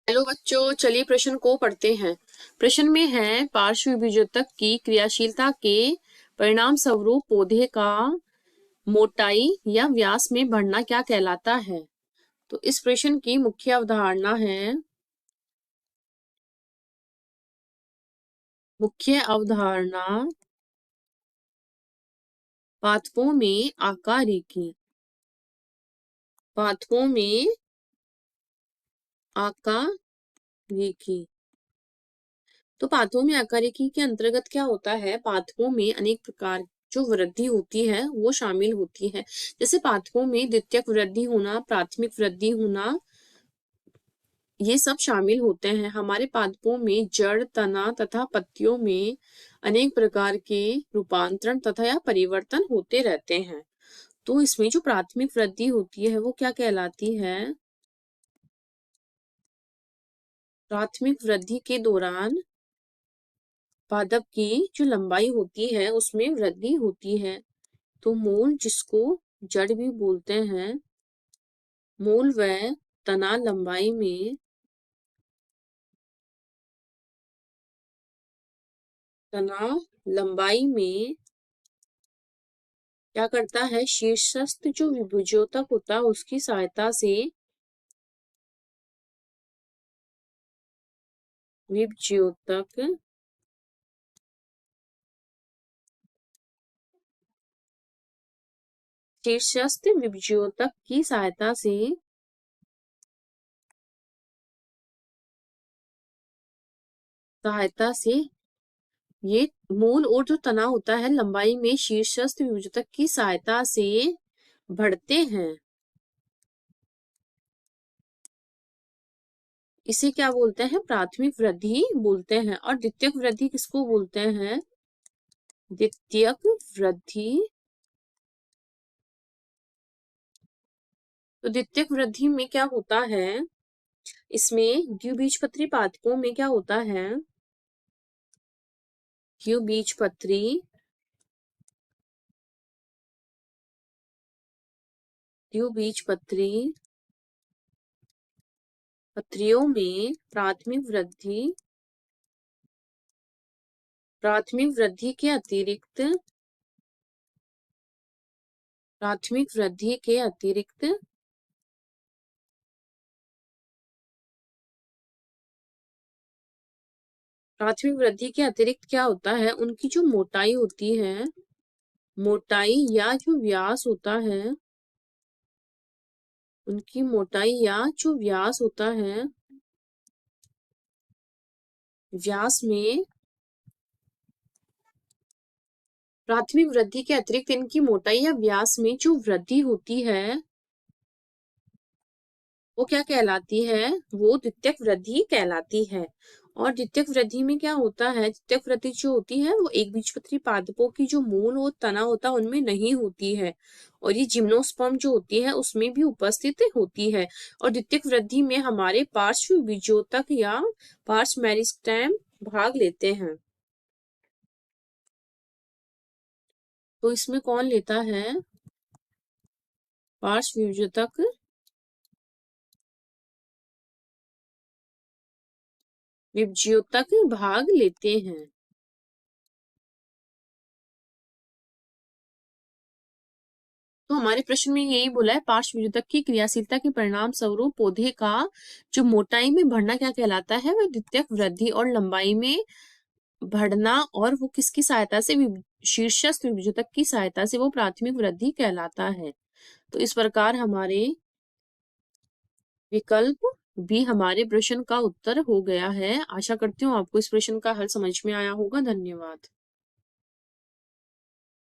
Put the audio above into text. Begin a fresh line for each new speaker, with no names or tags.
Hello बच्चों, चलिए प्रश्न को पढ़ते हैं। प्रश्न में है पार्श्व विभेदक की क्रियाशीलता के परिणाम स्वरूप पौधे का मोटाई या व्यास में बढ़ना क्या कहलाता है। तो इस प्रश्न की मुख्य अवधारणा है पादपों में आकारिकी। तो पादपों में आकारिकी के अंतर्गत क्या होता है, पादपों में अनेक प्रकार जो वृद्धि होती है वो शामिल होती है। जैसे पादपों में द्वितीयक वृद्धि होना, प्राथमिक वृद्धि होना, ये सब शामिल होते हैं। हमारे पादपों में जड़, तना तथा पत्तियों में अनेक प्रकार के रूपांतरण तथा या परिवर्तन होते रहते हैं। तो इसमें जो प्राथमिक वृद्धि होती है वो क्या कहलाती है? प्राथमिक वृद्धि के दौरान पादप की जो लंबाई होती है उसमें वृद्धि होती है। तो मूल, जिसको जड़ भी बोलते हैं, मूल व तना लंबाई में क्या करता है, शीर्षस्थ जो विभुज्योतक होता है उसकी सहायता से शीर्षस्थ विभुज्योतक की सहायता से ये मूल और जो तना होता है लंबाई में शीर्षस्थ विभुज्योतक की सहायता से बढ़ते हैं। इसे क्या बोलते हैं? प्राथमिक वृद्धि बोलते हैं। और द्वितीयक वृद्धि किसको बोलते हैं? द्वितीयक वृद्धि। तो द्वितीयक वृद्धि में क्या होता है, इसमें द्विबीजपत्री पादपों में क्या होता है, द्विबीजपत्री पत्रियों में प्राथमिक वृद्धि के अतिरिक्त क्या होता है, उनकी जो मोटाई होती है, मोटाई या जो व्यास होता है, उनकी मोटाई या जो व्यास होता है, व्यास में प्राथमिक वृद्धि के अतिरिक्त इनकी मोटाई या व्यास में जो वृद्धि होती है वो क्या कहलाती है? वो द्वितीयक वृद्धि कहलाती है। और द्वितीयक वृद्धि में क्या होता है, द्वितीयक वृद्धि जो होती है वो एक बीजपत्री पादपों की जो मूल और तना होता है उनमें नहीं होती है, और ये जिम्नोस्पर्म जो होती है उसमें भी उपस्थित होती है। और द्वितीयक वृद्धि में हमारे पार्श्व बीजोतक या पार्श्व मेरिस्टेम भाग लेते हैं। तो इसमें कौन लेता है? पार्श्व बीजोतक विभज्योतक भाग लेते हैं। तो हमारे प्रश्न में यही बोला है, पार्श्व विभज्योतक की क्रियाशीलता के परिणाम स्वरूप पौधे का जो मोटाई में बढ़ना क्या कहलाता है? वह द्वितीयक वृद्धि। और लंबाई में बढ़ना, और वो किसकी सहायता से? शीर्षस्थ विभज्योतक की सहायता से वो प्राथमिक वृद्धि कहलाता है। तो इस प्रकार हमारे विकल्प भी हमारे प्रश्न का उत्तर हो गया है। आशा करती हूँ आपको इस प्रश्न का हल समझ में आया होगा। धन्यवाद।